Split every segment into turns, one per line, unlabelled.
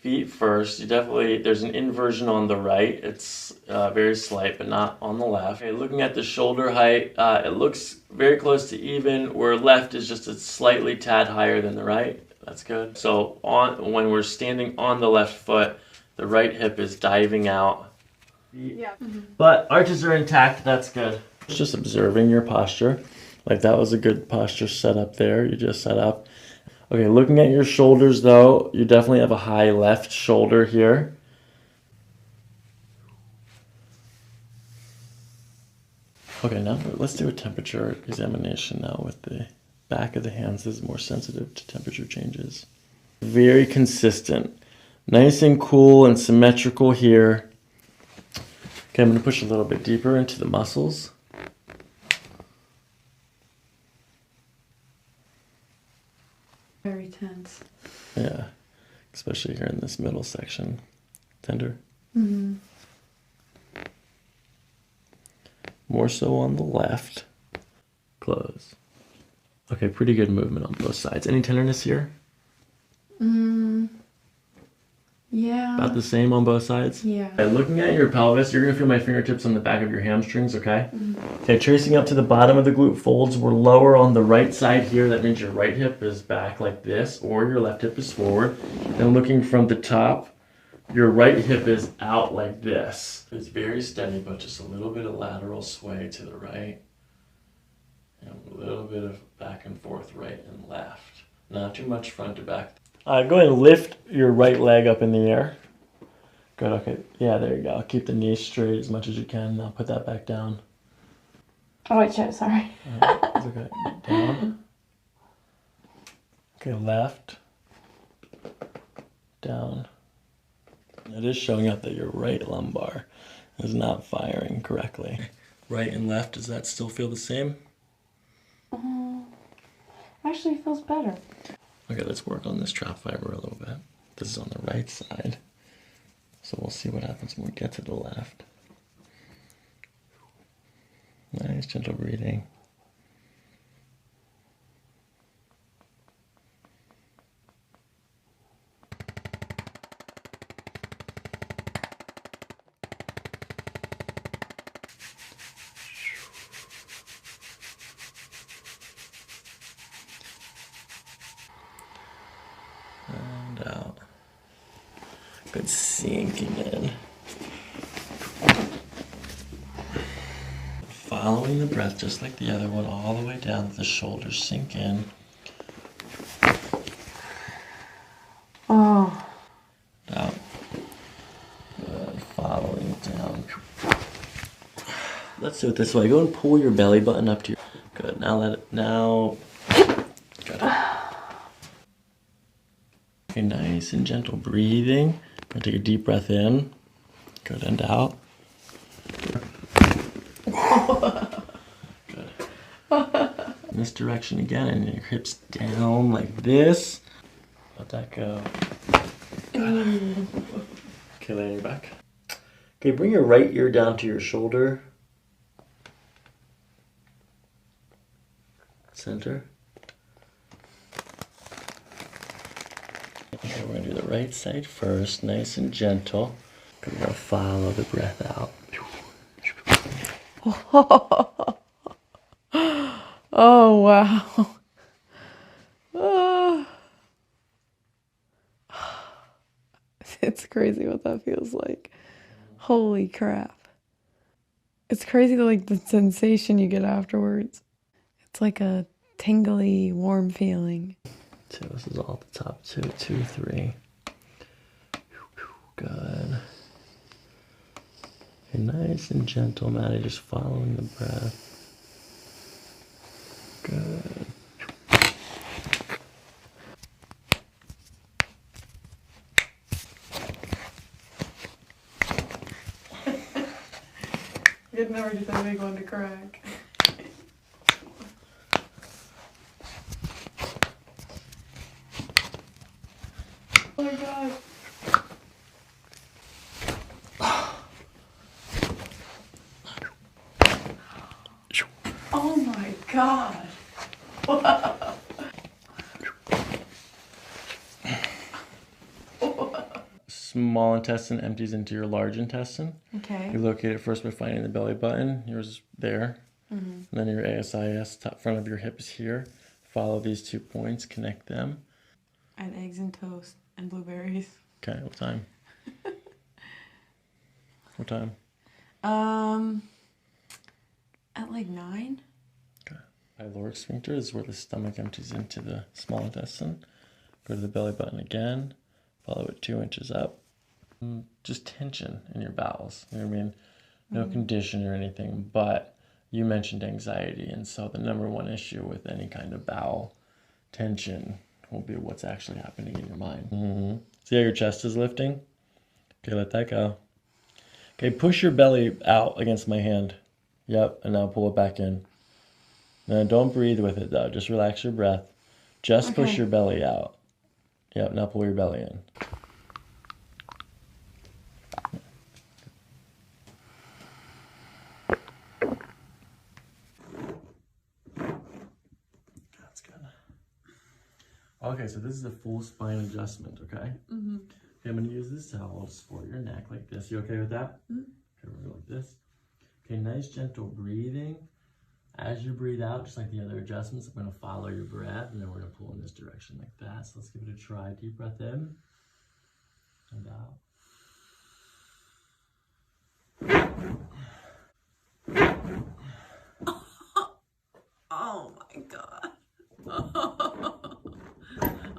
feet first. There's an inversion on the right. It's very slight, but not on the left. Okay, looking at the shoulder height, it looks very close to even, where left is just a slightly tad higher than the right. That's good. So when we're standing on the left foot, the right hip is diving out. Yeah. Mm-hmm. But arches are intact. That's good. Just observing your posture. Like that was a good posture set up there. You just set up. Okay, looking at your shoulders though, you definitely have a high left shoulder here. Okay, now let's do a temperature examination now with the back of the hands. This is more sensitive to temperature changes. Very consistent. Nice and cool and symmetrical here. Okay, I'm going to push a little bit deeper into the muscles.
Very tense.
Yeah, especially here in this middle section. Tender.
Mm-hmm.
More so on the left. Close. Okay, pretty good movement on both sides. Any tenderness here?
Yeah.
About the same on both sides?
Yeah.
Okay, looking at your pelvis, you're going to feel my fingertips on the back of your hamstrings, okay? Okay, tracing up to the bottom of the glute folds. We're lower on the right side here. That means your right hip is back like this, or your left hip is forward. And looking from the top, your right hip is out like this. It's very steady, but just a little bit of lateral sway to the right. And a little bit of back and forth, right and left. Not too much front to back. Go ahead and lift your right leg up in the air. Good, okay. Yeah, there you go. Keep the knees straight as much as you can. Now put that back down.
Oh, wait, shit, sorry.
It's okay. Down. Okay, left. Down. It is showing up that your right lumbar is not firing correctly. Right and left, does that still feel the same?
Actually, it feels better.
Okay, let's work on this trap fiber a little bit. This is on the right side. So we'll see what happens when we get to the left. Nice, gentle breathing. And out. Good sinking in. Following the breath just like the other one, all the way down to the shoulders sink in.
Oh.
Out. Good. Following down. Let's do it this way. Go and pull your belly button up to your... Good. Now let it... Now... Good. Okay, nice and gentle breathing. I'm going to take a deep breath in. Good. And out. Good. In this direction again, and your hips down like this. Let that go. Okay, lay on your back. Okay, bring your right ear down to your shoulder. Center. Okay, we're gonna do the right side first, nice and gentle. We're gonna follow the breath out.
Oh, wow. It's crazy what that feels like. Holy crap. It's crazy the sensation you get afterwards. It's like a tingly, warm feeling.
So this is all the top two, 2, 3. Good. Okay, nice and gentle, Maddie, just following the breath. Good.
You'd never get that big one to crack. Oh my god. Oh my god.
small intestine empties into your large intestine.
Okay.
You locate it first by finding the belly button. Yours there. And then your ASIS, top front of your hip is here. Follow these 2 points, connect them.
And eggs and toast and blueberries.
Okay, what time? What time?
At like 9.
Okay. Pyloric sphincter is where the stomach empties into the small intestine. Go to the belly button again. Follow it 2 inches up. Just tension in your bowels. You know what I mean? No condition or anything, but you mentioned anxiety, and so the number one issue with any kind of bowel tension will be what's actually happening in your mind. See how your chest is lifting? Okay, let that go. Okay, push your belly out against my hand. Yep, and now pull it back in. Now don't breathe with it though. Just relax your breath. Just push your belly out. Yep, now pull your belly in. That's good. Okay, so this is a full spine adjustment, okay? Okay, I'm gonna use this towel to support your neck like this. You okay with that? Okay, we're gonna go like this. Okay, nice gentle breathing. As you breathe out, just like the other adjustments, I'm going to follow your breath, and then we're going to pull in this direction like that. So let's give it a try. Deep breath in and out.
Oh my god.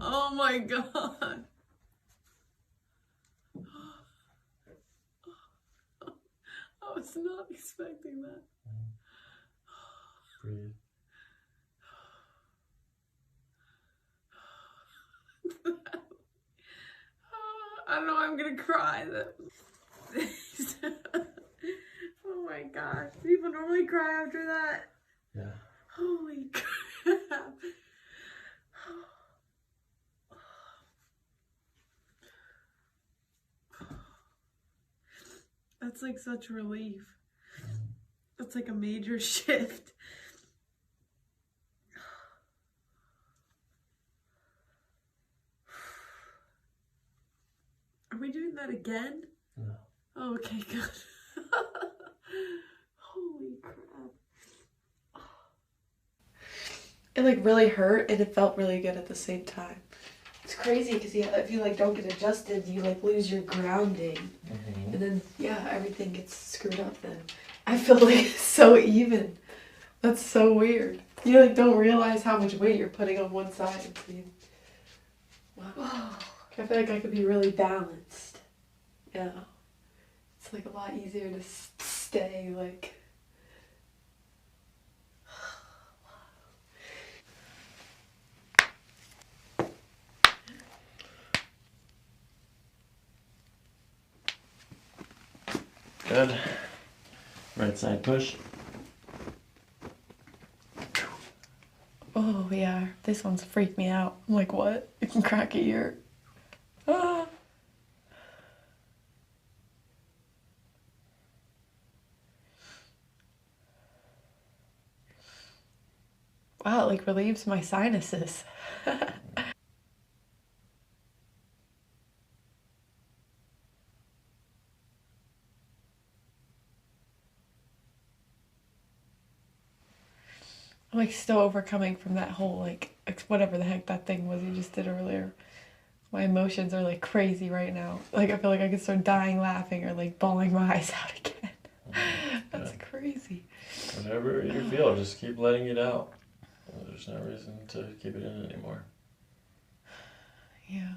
Oh my god. I was not expecting that.
Breathe.
I don't know, I'm gonna cry. Oh my gosh. People normally cry after that.
Yeah.
Holy crap. That's like such relief. That's like a major shift. Are we doing that again?
No.
Oh, okay, good. Holy crap. It like really hurt and it felt really good at the same time. It's crazy because if you like don't get adjusted, you like lose your grounding. And then everything gets screwed up then. I feel like it's so even. That's so weird. You like don't realize how much weight you're putting on one side until you... Wow. I feel like I could be really balanced. Yeah. It's like a lot easier to stay like...
Good. Right side push.
Oh yeah, this one's freaked me out. I'm like, what? You can crack a ear. Ah. Wow, it like relieves my sinuses. I'm like still overcoming from that whole like whatever the heck that thing was you just did earlier. My emotions are like crazy right now. Like I feel like I could start dying laughing or like bawling my eyes out again. That's crazy.
Whenever you feel, just keep letting it out. There's no reason to keep it in anymore.
Yeah.